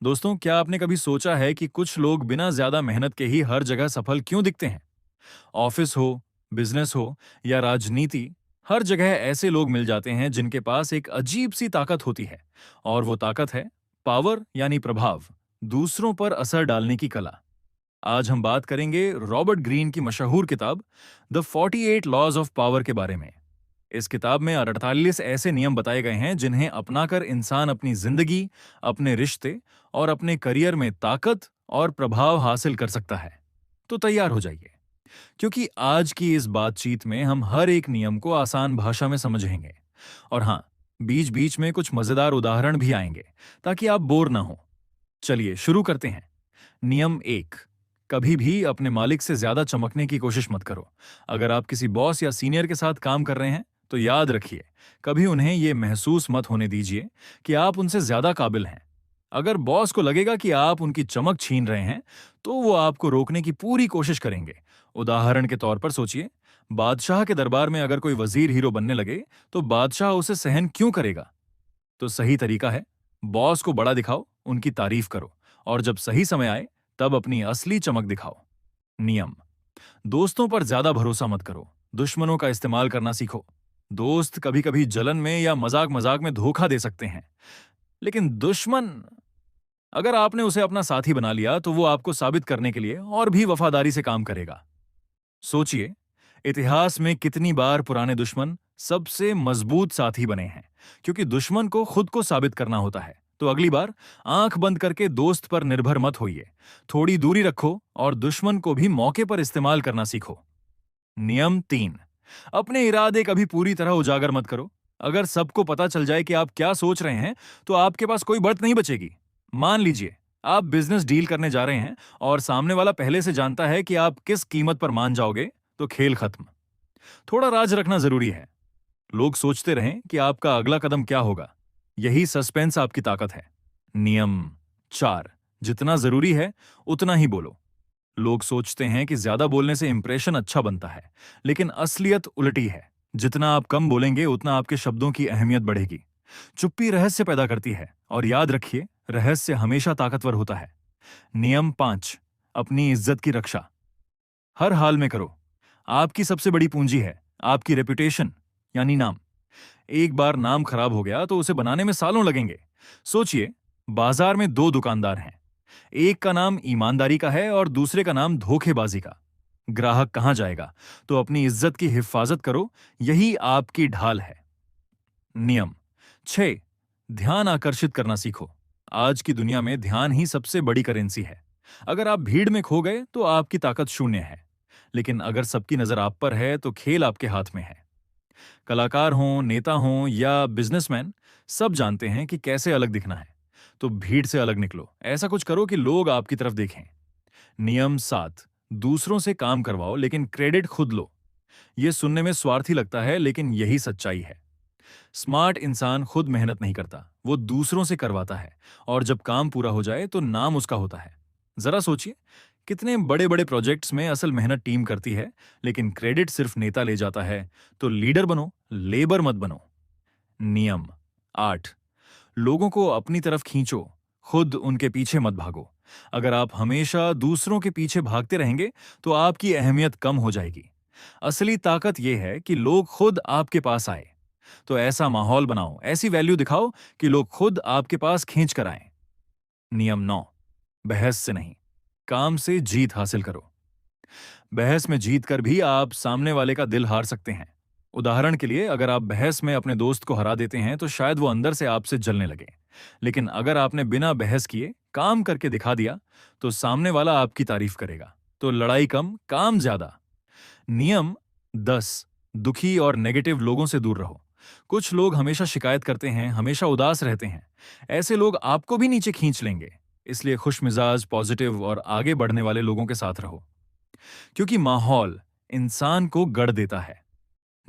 दोस्तों, क्या आपने कभी सोचा है कि कुछ लोग बिना ज्यादा मेहनत के ही हर जगह सफल क्यों दिखते हैं? ऑफिस हो, बिजनेस हो या राजनीति, हर जगह ऐसे लोग मिल जाते हैं जिनके पास एक अजीब सी ताकत होती है। और वो ताकत है पावर यानी प्रभाव, दूसरों पर असर डालने की कला। आज हम बात करेंगे रॉबर्ट ग्रीन की मशहूर किताब द 48 लॉज ऑफ पावर के बारे में। इस किताब में 48 ऐसे नियम बताए गए हैं जिन्हें अपनाकर इंसान अपनी जिंदगी, अपने रिश्ते और अपने करियर में ताकत और प्रभाव हासिल कर सकता है। तो तैयार हो जाइए, क्योंकि आज की इस बातचीत में हम हर एक नियम को आसान भाषा में समझेंगे। और हाँ, बीच बीच में कुछ मजेदार उदाहरण भी आएंगे, ताकि आप बोर ना हो। चलिए शुरू करते हैं। नियम एक, कभी भी अपने मालिक से ज्यादा चमकने की कोशिश मत करो। अगर आप किसी बॉस या सीनियर के साथ काम कर रहे हैं, तो याद रखिए, कभी उन्हें यह महसूस मत होने दीजिए कि आप उनसे ज्यादा काबिल हैं। अगर बॉस को लगेगा कि आप उनकी चमक छीन रहे हैं, तो वो आपको रोकने की पूरी कोशिश करेंगे। उदाहरण के तौर पर सोचिए, बादशाह के दरबार में अगर कोई वजीर हीरो बनने लगे, तो बादशाह उसे सहन क्यों करेगा? तो सही तरीका है, बॉस को बड़ा दिखाओ, उनकी तारीफ करो, और जब सही समय आए तब अपनी असली चमक दिखाओ। नियम, दोस्तों पर ज्यादा भरोसा मत करो, दुश्मनों का इस्तेमाल करना सीखो। दोस्त कभी कभी जलन में या मजाक मजाक में धोखा दे सकते हैं, लेकिन दुश्मन, अगर आपने उसे अपना साथी बना लिया, तो वो आपको साबित करने के लिए और भी वफादारी से काम करेगा। सोचिए, इतिहास में कितनी बार पुराने दुश्मन सबसे मजबूत साथी बने हैं, क्योंकि दुश्मन को खुद को साबित करना होता है। तो अगली बार आंख बंद करके दोस्त पर निर्भर मत होइए, थोड़ी दूरी रखो और दुश्मन को भी मौके पर इस्तेमाल करना सीखो। नियम तीन, अपने इरादे कभी पूरी तरह उजागर मत करो। अगर सबको पता चल जाए कि आप क्या सोच रहे हैं, तो आपके पास कोई बढ़त नहीं बचेगी। मान लीजिए, आप बिजनेस डील करने जा रहे हैं और सामने वाला पहले से जानता है कि आप किस कीमत पर मान जाओगे, तो खेल खत्म। थोड़ा राज रखना जरूरी है। लोग सोचते रहें कि आपका अगला कदम क्या होगा। यही सस्पेंस आपकी ताकत है। नियम चार, जितना जरूरी है उतना ही बोलो। लोग सोचते हैं कि ज्यादा बोलने से इंप्रेशन अच्छा बनता है, लेकिन असलियत उल्टी है। जितना आप कम बोलेंगे, उतना आपके शब्दों की अहमियत बढ़ेगी। चुप्पी रहस्य पैदा करती है, और याद रखिए, रहस्य हमेशा ताकतवर होता है। नियम पांच, अपनी इज्जत की रक्षा हर हाल में करो। आपकी सबसे बड़ी पूंजी है आपकी रेपुटेशन, यानी नाम। एक बार नाम खराब हो गया तो उसे बनाने में सालों लगेंगे। सोचिए, बाजार में दो दुकानदार हैं, एक का नाम ईमानदारी का है और दूसरे का नाम धोखेबाजी का। ग्राहक कहां जाएगा? तो अपनी इज्जत की हिफाजत करो, यही आपकी ढाल है। नियम छह, ध्यान आकर्षित करना सीखो। आज की दुनिया में ध्यान ही सबसे बड़ी करेंसी है। अगर आप भीड़ में खो गए, तो आपकी ताकत शून्य है, लेकिन अगर सबकी नजर आप पर है, तो खेल आपके हाथ में है। कलाकार हों, नेता हों या बिजनेसमैन, सब जानते हैं कि कैसे अलग दिखना है। तो भीड़ से अलग निकलो, ऐसा कुछ करो कि लोग आपकी तरफ देखें। नियम सात, दूसरों से काम करवाओ लेकिन क्रेडिट खुद लो। यह सुनने में स्वार्थी लगता है, लेकिन यही सच्चाई है। स्मार्ट इंसान खुद मेहनत नहीं करता, वो दूसरों से करवाता है, और जब काम पूरा हो जाए तो नाम उसका होता है। जरा सोचिए, कितने बड़े बड़े प्रोजेक्ट्स में असल मेहनत टीम करती है, लेकिन क्रेडिट सिर्फ नेता ले जाता है। तो लीडर बनो, लेबर मत बनो। नियम आठ, लोगों को अपनी तरफ खींचो, खुद उनके पीछे मत भागो। अगर आप हमेशा दूसरों के पीछे भागते रहेंगे, तो आपकी अहमियत कम हो जाएगी। असली ताकत यह है कि लोग खुद आपके पास आए। तो ऐसा माहौल बनाओ, ऐसी वैल्यू दिखाओ कि लोग खुद आपके पास खींच कर आए। नियम नौ, बहस से नहीं, काम से जीत हासिल करो। बहस में जीत कर भी आप सामने वाले का दिल हार सकते हैं। उदाहरण के लिए, अगर आप बहस में अपने दोस्त को हरा देते हैं, तो शायद वो अंदर से आपसे जलने लगे। लेकिन अगर आपने बिना बहस किए काम करके दिखा दिया, तो सामने वाला आपकी तारीफ करेगा। तो लड़ाई कम, काम ज्यादा। नियम 10, दुखी और नेगेटिव लोगों से दूर रहो। कुछ लोग हमेशा शिकायत करते हैं, हमेशा उदास रहते हैं। ऐसे लोग आपको भी नीचे खींच लेंगे। इसलिए खुशमिजाज, पॉजिटिव और आगे बढ़ने वाले लोगों के साथ रहो, क्योंकि माहौल इंसान को गढ़ देता है।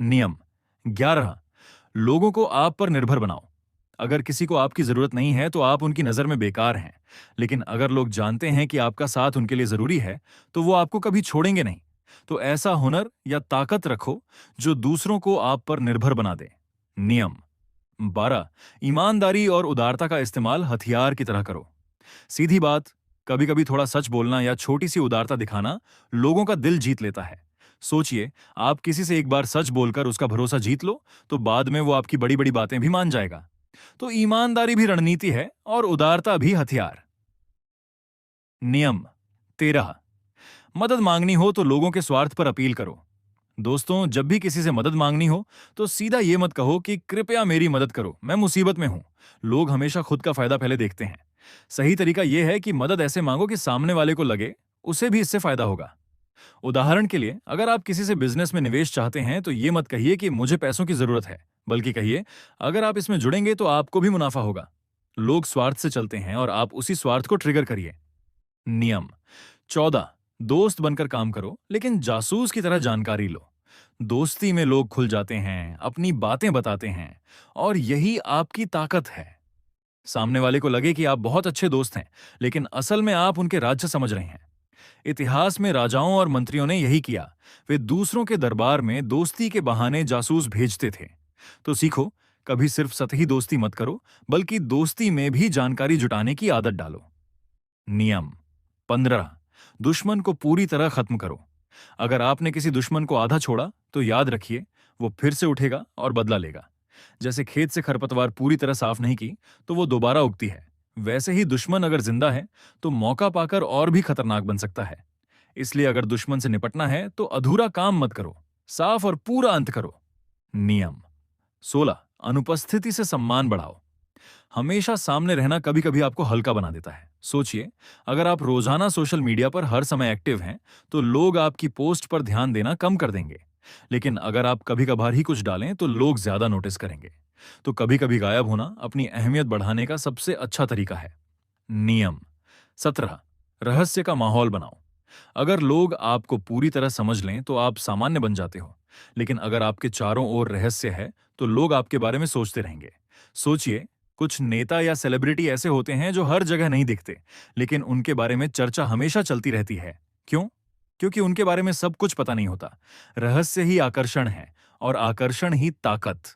नियम 11, लोगों को आप पर निर्भर बनाओ। अगर किसी को आपकी जरूरत नहीं है, तो आप उनकी नजर में बेकार हैं। लेकिन अगर लोग जानते हैं कि आपका साथ उनके लिए जरूरी है, तो वो आपको कभी छोड़ेंगे नहीं। तो ऐसा हुनर या ताकत रखो जो दूसरों को आप पर निर्भर बना दे। नियम 12, ईमानदारी और उदारता का इस्तेमाल हथियार की तरह करो। सीधी बात, कभी कभी थोड़ा सच बोलना या छोटी सी उदारता दिखाना लोगों का दिल जीत लेता है। सोचिए, आप किसी से एक बार सच बोलकर उसका भरोसा जीत लो, तो बाद में वो आपकी बड़ी बड़ी बातें भी मान जाएगा। तो ईमानदारी भी रणनीति है और उदारता भी हथियार। नियम 13, मदद मांगनी हो तो लोगों के स्वार्थ पर अपील करो। दोस्तों, जब भी किसी से मदद मांगनी हो तो सीधा ये मत कहो कि कृपया मेरी मदद करो, मैं मुसीबत में हूं। लोग हमेशा खुद का फायदा पहले देखते हैं। सही तरीका यह है कि मदद ऐसे मांगो कि सामने वाले को लगे उसे भी इससे फायदा होगा। उदाहरण के लिए, अगर आप किसी से बिजनेस में निवेश चाहते हैं तो ये मत कहिए कि मुझे पैसों की जरूरत है, बल्कि कहिए अगर आप इसमें जुड़ेंगे तो आपको भी मुनाफा होगा। लोग स्वार्थ से चलते हैं और आप उसी स्वार्थ को ट्रिगर करिए। नियम 14, दोस्त बनकर काम करो लेकिन जासूस की तरह जानकारी लो। दोस्ती में लोग खुल जाते हैं, अपनी बातें बताते हैं, और यही आपकी ताकत है। सामने वाले को लगे कि आप बहुत अच्छे दोस्त हैं, लेकिन असल में आप उनके राज्य समझ रहे हैं। इतिहास में राजाओं और मंत्रियों ने यही किया। वे दूसरों के दरबार में दोस्ती के बहाने जासूस भेजते थे। तो सीखो, कभी सिर्फ सतही दोस्ती मत करो, बल्कि दोस्ती में भी जानकारी जुटाने की आदत डालो। नियम 15, दुश्मन को पूरी तरह खत्म करो। अगर आपने किसी दुश्मन को आधा छोड़ा तो याद रखिए, वो फिर से उठेगा और बदला लेगा। जैसे खेत से खरपतवार पूरी तरह साफ नहीं की तो वो दोबारा उगती है, वैसे ही दुश्मन अगर जिंदा है तो मौका पाकर और भी खतरनाक बन सकता है। इसलिए अगर दुश्मन से निपटना है तो अधूरा काम मत करो, साफ और पूरा अंत करो। नियम 16, अनुपस्थिति से सम्मान बढ़ाओ। हमेशा सामने रहना कभी कभी आपको हल्का बना देता है। सोचिए, अगर आप रोजाना सोशल मीडिया पर हर समय एक्टिव हैं तो लोग आपकी पोस्ट पर ध्यान देना कम कर देंगे। लेकिन अगर आप कभी कभार ही कुछ डालें तो लोग ज्यादा नोटिस करेंगे। तो कभी कभी गायब होना अपनी अहमियत बढ़ाने का सबसे अच्छा तरीका है। नियम 17, रहस्य का माहौल बनाओ। अगर लोग आपको पूरी तरह समझ लें तो आप सामान्य बन जाते हो, लेकिन अगर आपके चारों ओर रहस्य है तो लोग आपके बारे में सोचते रहेंगे। सोचिए, कुछ नेता या सेलिब्रिटी ऐसे होते हैं जो हर जगह नहीं दिखते, लेकिन उनके बारे में चर्चा हमेशा चलती रहती है। क्यों? क्योंकि उनके बारे में सब कुछ पता नहीं होता। रहस्य ही आकर्षण है और आकर्षण ही ताकत।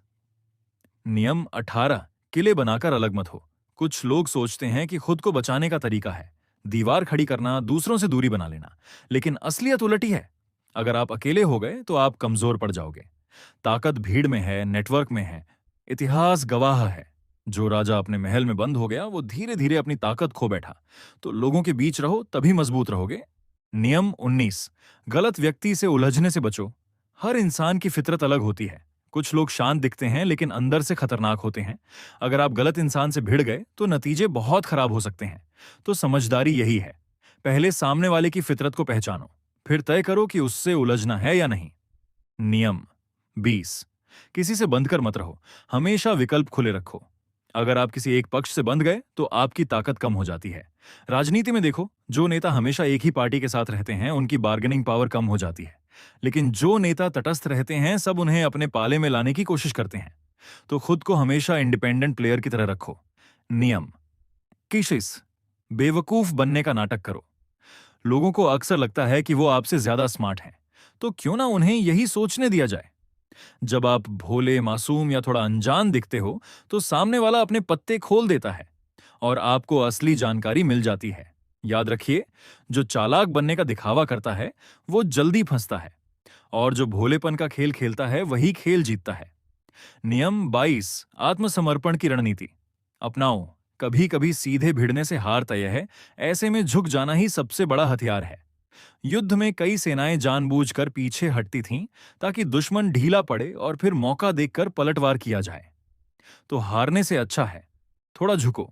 नियम 18, किले बनाकर अलग मत हो। कुछ लोग सोचते हैं कि खुद को बचाने का तरीका है दीवार खड़ी करना, दूसरों से दूरी बना लेना, लेकिन असलियत उलटी है। अगर आप अकेले हो गए तो आप कमजोर पड़ जाओगे। ताकत भीड़ में है, नेटवर्क में है। इतिहास गवाह है, जो राजा अपने महल में बंद हो गया वो धीरे धीरे अपनी ताकत खो बैठा। तो लोगों के बीच रहो, तभी मजबूत रहोगे। नियम 19, गलत व्यक्ति से उलझने से बचो। हर इंसान की फितरत अलग होती है। कुछ लोग शांत दिखते हैं लेकिन अंदर से खतरनाक होते हैं। अगर आप गलत इंसान से भिड़ गए तो नतीजे बहुत खराब हो सकते हैं। तो समझदारी यही है, पहले सामने वाले की फितरत को पहचानो, फिर तय करो कि उससे उलझना है या नहीं। नियम 20, किसी से बंधकर मत रहो, हमेशा विकल्प खुले रखो। अगर आप किसी एक पक्ष से बंध गए तो आपकी ताकत कम हो जाती है। राजनीति में देखो, जो नेता हमेशा एक ही पार्टी के साथ रहते हैं उनकी बार्गेनिंग पावर कम हो जाती है, लेकिन जो नेता तटस्थ रहते हैं सब उन्हें अपने पाले में लाने की कोशिश करते हैं। तो खुद को हमेशा इंडिपेंडेंट प्लेयर की तरह रखो। नियम 21, बेवकूफ बनने का नाटक करो। लोगों को अक्सर लगता है कि वो आपसे ज्यादा स्मार्ट हैं, तो क्यों ना उन्हें यही सोचने दिया जाए। जब आप भोले, मासूम या थोड़ा अनजान दिखते हो तो सामने वाला अपने पत्ते खोल देता है और आपको असली जानकारी मिल जाती है। याद रखिए, जो चालाक बनने का दिखावा करता है वो जल्दी फंसता है, और जो भोलेपन का खेल खेलता है वही खेल जीतता है। नियम 22, आत्मसमर्पण की रणनीति अपनाओ। कभी कभी सीधे भिड़ने से हार तय है, ऐसे में झुक जाना ही सबसे बड़ा हथियार है। युद्ध में कई सेनाएं जानबूझकर पीछे हटती थीं ताकि दुश्मन ढीला पड़े और फिर मौका देखकर पलटवार किया जाए। तो हारने से अच्छा है थोड़ा झुको,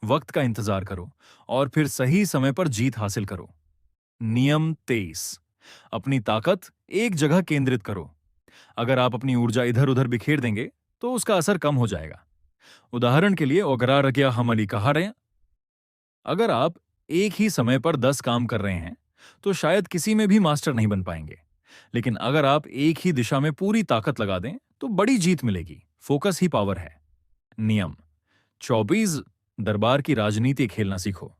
वक्त का इंतजार करो और फिर सही समय पर जीत हासिल करो। नियम 23, अपनी ताकत एक जगह केंद्रित करो। अगर आप अपनी ऊर्जा इधर उधर बिखेर देंगे तो उसका असर कम हो जाएगा। उदाहरण के लिए ओगरा रगिया हमली कहा रहे, अगर आप एक ही समय पर 10 काम कर रहे हैं तो शायद किसी में भी मास्टर नहीं बन पाएंगे, लेकिन अगर आप एक ही दिशा में पूरी ताकत लगा दें तो बड़ी जीत मिलेगी। फोकस ही पावर है। नियम 24, दरबार की राजनीति खेलना सीखो।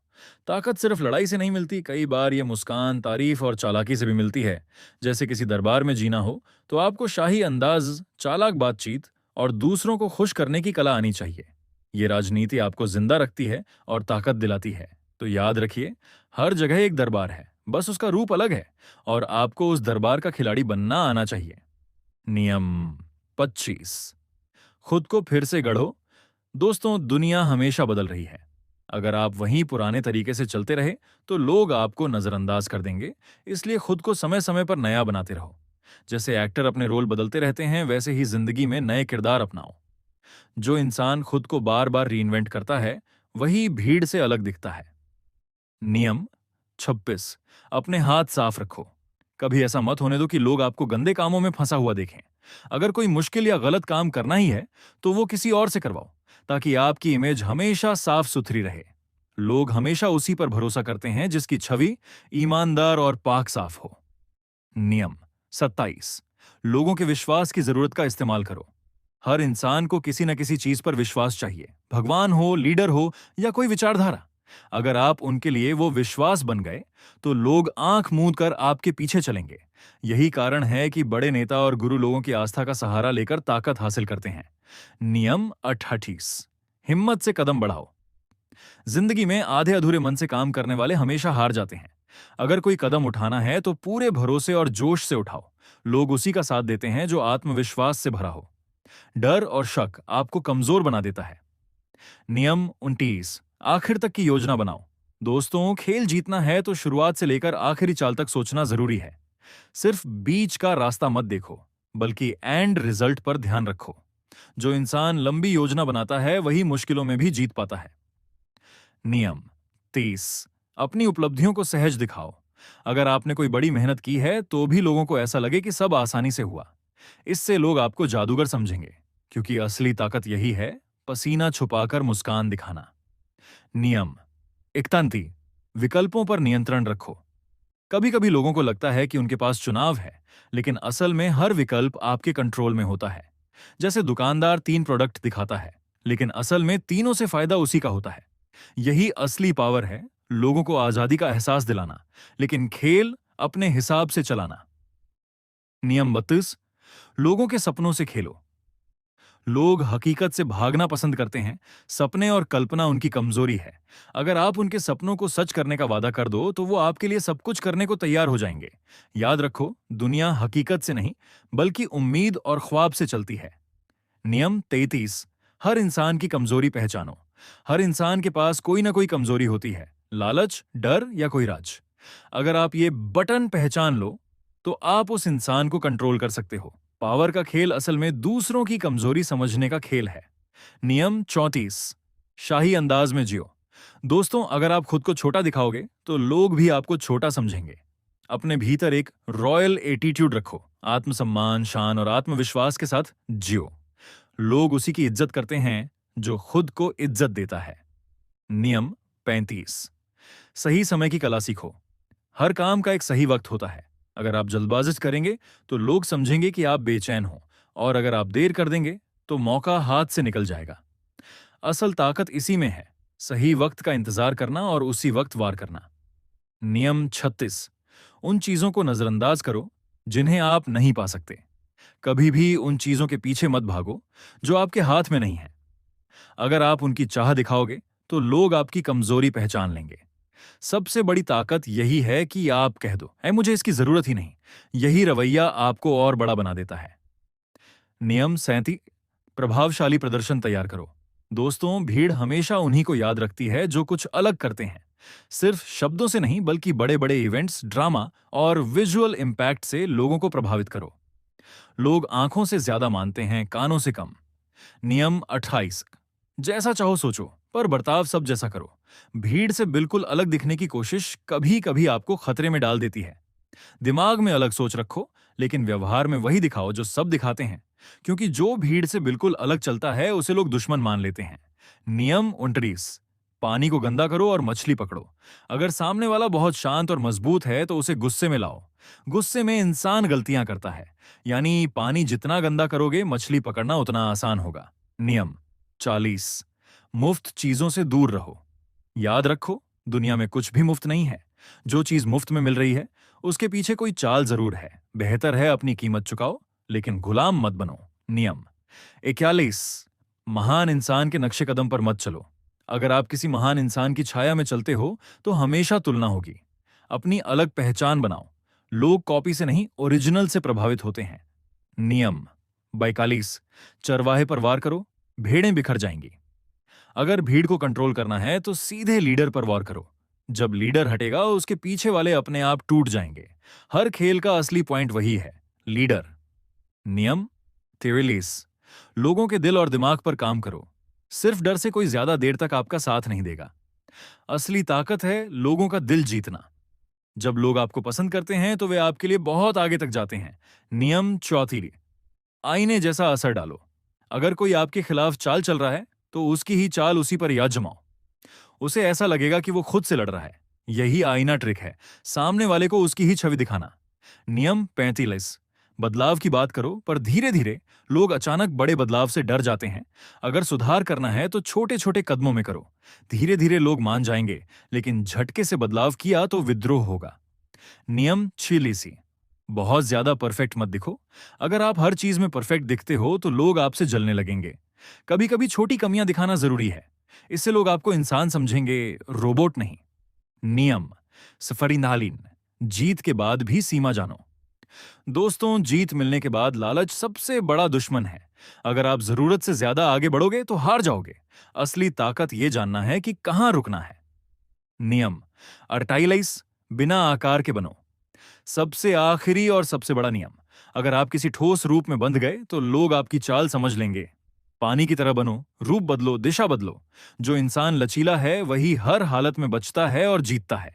ताकत सिर्फ लड़ाई से नहीं मिलती, कई बार ये मुस्कान, तारीफ और चालाकी से भी मिलती है। जैसे किसी दरबार में जीना हो तो आपको शाही अंदाज, चालाक बातचीत और दूसरों को खुश करने की कला आनी चाहिए। ये राजनीति आपको जिंदा रखती है और ताकत दिलाती है। तो याद रखिए, हर जगह एक दरबार है, बस उसका रूप अलग है और आपको उस दरबार का खिलाड़ी बनना आना चाहिए। नियम 25। खुद को फिर से गढ़ो। दोस्तों, दुनिया हमेशा बदल रही है। अगर आप वहीं पुराने तरीके से चलते रहे तो लोग आपको नजरअंदाज कर देंगे। इसलिए खुद को समय समय पर नया बनाते रहो। जैसे एक्टर अपने रोल बदलते रहते हैं, वैसे ही जिंदगी में नए किरदार अपनाओ। जो इंसान खुद को बार बार रीइन्वेंट करता है, वही भीड़ से अलग दिखता है। नियम 26। अपने हाथ साफ रखो। कभी ऐसा मत होने दो कि लोग आपको गंदे कामों में फंसा हुआ देखें। अगर कोई मुश्किल या गलत काम करना ही है तो वो किसी और से करवाओ, ताकि आपकी इमेज हमेशा साफ सुथरी रहे। लोग हमेशा उसी पर भरोसा करते हैं जिसकी छवि ईमानदार और पाक साफ हो। नियम 27। लोगों के विश्वास की जरूरत का इस्तेमाल करो। हर इंसान को किसी न किसी चीज पर विश्वास चाहिए, भगवान हो, लीडर हो या कोई विचारधारा। अगर आप उनके लिए वो विश्वास बन गए तो लोग आंख मूंद कर आपके पीछे चलेंगे। यही कारण है कि बड़े नेता और गुरु लोगों की आस्था का सहारा लेकर ताकत हासिल करते हैं। नियम 28। हिम्मत से कदम बढ़ाओ। जिंदगी में आधे अधूरे मन से काम करने वाले हमेशा हार जाते हैं। अगर कोई कदम उठाना है तो पूरे भरोसे और जोश से उठाओ। लोग उसी का साथ देते हैं जो आत्मविश्वास से भरा हो। डर और शक आपको कमजोर बना देता है। नियम 29। आखिर तक की योजना बनाओ। दोस्तों, खेल जीतना है तो शुरुआत से लेकर आखिरी चाल तक सोचना जरूरी है। सिर्फ बीच का रास्ता मत देखो, बल्कि एंड रिजल्ट पर ध्यान रखो। जो इंसान लंबी योजना बनाता है वही मुश्किलों में भी जीत पाता है। नियम 30। अपनी उपलब्धियों को सहज दिखाओ। अगर आपने कोई बड़ी मेहनत की है तो भी लोगों को ऐसा लगे कि सब आसानी से हुआ। इससे लोग आपको जादूगर समझेंगे, क्योंकि असली ताकत यही है, पसीना छुपाकर मुस्कान दिखाना। नियम 31। विकल्पों पर नियंत्रण रखो। कभी कभी लोगों को लगता है कि उनके पास चुनाव है, लेकिन असल में हर विकल्प आपके कंट्रोल में होता है। जैसे दुकानदार 3 प्रोडक्ट दिखाता है, लेकिन असल में तीनों से फायदा उसी का होता है। यही असली पावर है, लोगों को आजादी का एहसास दिलाना, लेकिन खेल अपने हिसाब से चलाना। नियम 32। लोगों के सपनों से खेलो। लोग हकीकत से भागना पसंद करते हैं, सपने और कल्पना उनकी कमजोरी है। अगर आप उनके सपनों को सच करने का वादा कर दो तो वो आपके लिए सब कुछ करने को तैयार हो जाएंगे। याद रखो, दुनिया हकीकत से नहीं, बल्कि उम्मीद और ख्वाब से चलती है। नियम 33। हर इंसान की कमजोरी पहचानो। हर इंसान के पास कोई ना कोई कमजोरी होती है, लालच, डर या कोई राज। अगर आप ये बटन पहचान लो तो आप उस इंसान को कंट्रोल कर सकते हो। पावर का खेल असल में दूसरों की कमजोरी समझने का खेल है। नियम 34। शाही अंदाज में जियो। दोस्तों, अगर आप खुद को छोटा दिखाओगे तो लोग भी आपको छोटा समझेंगे। अपने भीतर एक रॉयल एटीट्यूड रखो। आत्मसम्मान, शान और आत्मविश्वास के साथ जियो। लोग उसी की इज्जत करते हैं जो खुद को इज्जत देता है। नियम 35। सही समय की कला सीखो। हर काम का एक सही वक्त होता है। अगर आप जल्दबाजी करेंगे तो लोग समझेंगे कि आप बेचैन हो, और अगर आप देर कर देंगे तो मौका हाथ से निकल जाएगा। असल ताकत इसी में है, सही वक्त का इंतजार करना और उसी वक्त वार करना। नियम 36। उन चीजों को नजरअंदाज करो जिन्हें आप नहीं पा सकते। कभी भी उन चीजों के पीछे मत भागो जो आपके हाथ में नहीं है। अगर आप उनकी चाह दिखाओगे तो लोग आपकी कमजोरी पहचान लेंगे। सबसे बड़ी ताकत यही है कि आप कह दो, है मुझे इसकी जरूरत ही नहीं। यही रवैया आपको और बड़ा बना देता है। नियम 37। प्रभावशाली प्रदर्शन तैयार करो। दोस्तों, भीड़ हमेशा उन्हीं को याद रखती है जो कुछ अलग करते हैं। सिर्फ शब्दों से नहीं, बल्कि बड़े बड़े इवेंट्स, ड्रामा और विजुअल इंपैक्ट से लोगों को प्रभावित करो। लोग आंखों से ज्यादा मानते हैं, कानों से कम। नियम 28। जैसा चाहो सोचो, पर बर्ताव सब जैसा करो। भीड़ से बिल्कुल अलग दिखने की कोशिश कभी कभी आपको खतरे में डाल देती है। दिमाग में अलग सोच रखो, लेकिन व्यवहार में वही दिखाओ जो सब दिखाते हैं, क्योंकि जो भीड़ से बिल्कुल अलग चलता है उसे लोग दुश्मन मान लेते हैं। नियम 29। पानी को गंदा करो और मछली पकड़ो। अगर सामने वाला बहुत शांत और मजबूत है तो उसे गुस्से में लाओ। गुस्से में इंसान गलतियां करता है, यानी पानी जितना गंदा करोगे, मछली पकड़ना उतना आसान होगा। नियम 40। मुफ्त चीजों से दूर रहो। याद रखो, दुनिया में कुछ भी मुफ्त नहीं है। जो चीज मुफ्त में मिल रही है उसके पीछे कोई चाल जरूर है। बेहतर है अपनी कीमत चुकाओ, लेकिन गुलाम मत बनो। नियम 41। महान इंसान के नक्शे कदम पर मत चलो। अगर आप किसी महान इंसान की छाया में चलते हो तो हमेशा तुलना होगी। अपनी अलग पहचान बनाओ। लोग कॉपी से नहीं, ओरिजिनल से प्रभावित होते हैं। नियम 42, चरवाहे पर वार करो, भेड़ें बिखर जाएंगी। अगर भीड़ को कंट्रोल करना है तो सीधे लीडर पर वार करो। जब लीडर हटेगा उसके पीछे वाले अपने आप टूट जाएंगे। हर खेल का असली पॉइंट वही है, लीडर। नियम 43, लोगों के दिल और दिमाग पर काम करो। सिर्फ डर से कोई ज्यादा देर तक आपका साथ नहीं देगा। असली ताकत है लोगों का दिल जीतना। जब लोग आपको पसंद करते हैं तो वे आपके लिए बहुत आगे तक जाते हैं। नियम 34, आईने जैसा असर डालो। अगर कोई आपके खिलाफ चाल चल रहा है तो उसकी ही चाल उसी पर याद जमाओ। उसे ऐसा लगेगा कि वो खुद से लड़ रहा है। यही आईना ट्रिक है, सामने वाले को उसकी ही छवि दिखाना। नियम 35, बदलाव की बात करो पर धीरे धीरे। लोग अचानक बड़े बदलाव से डर जाते हैं। अगर सुधार करना है तो छोटे छोटे कदमों में करो। धीरे धीरे लोग मान जाएंगे, लेकिन झटके से बदलाव किया तो विद्रोह होगा। नियम 46, बहुत ज्यादा परफेक्ट मत दिखो। अगर आप हर चीज में परफेक्ट दिखते हो तो लोग आपसे जलने लगेंगे। कभी कभी छोटी कमियां दिखाना जरूरी है। इससे लोग आपको इंसान समझेंगे, रोबोट नहीं। नियम सफरीनालीन, जीत के बाद भी सीमा जानो। दोस्तों, जीत मिलने के बाद लालच सबसे बड़ा दुश्मन है। अगर आप जरूरत से ज्यादा आगे बढ़ोगे तो हार जाओगे। असली ताकत यह जानना है कि कहां रुकना है। नियम 48, बिना आकार के बनो। सबसे आखिरी और सबसे बड़ा नियम, अगर आप किसी ठोस रूप में बंध गए तो लोग आपकी चाल समझ लेंगे। पानी की तरह बनो, रूप बदलो, दिशा बदलो। जो इंसान लचीला है वही हर हालत में बचता है और जीतता है।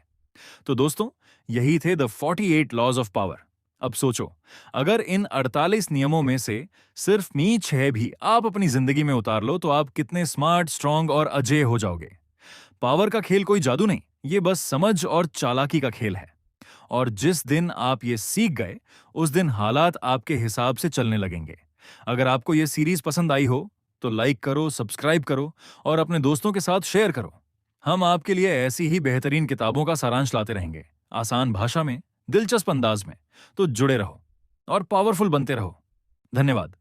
तो दोस्तों, यही थे द 48 लॉज ऑफ पावर। अब सोचो, अगर इन 48 नियमों में से सिर्फ 6 भी आप अपनी जिंदगी में उतार लो तो आप कितने स्मार्ट, स्ट्रांग और अजेय हो जाओगे। पावर का खेल कोई जादू नहीं, ये बस समझ और चालाकी का खेल है। और जिस दिन आप ये सीख गए उस दिन हालात आपके हिसाब से चलने लगेंगे। अगर आपको ये सीरीज पसंद आई हो तो लाइक करो, सब्सक्राइब करो और अपने दोस्तों के साथ शेयर करो। हम आपके लिए ऐसी ही बेहतरीन किताबों का सारांश लाते रहेंगे, आसान भाषा में, दिलचस्प अंदाज में। तो जुड़े रहो और पावरफुल बनते रहो। धन्यवाद।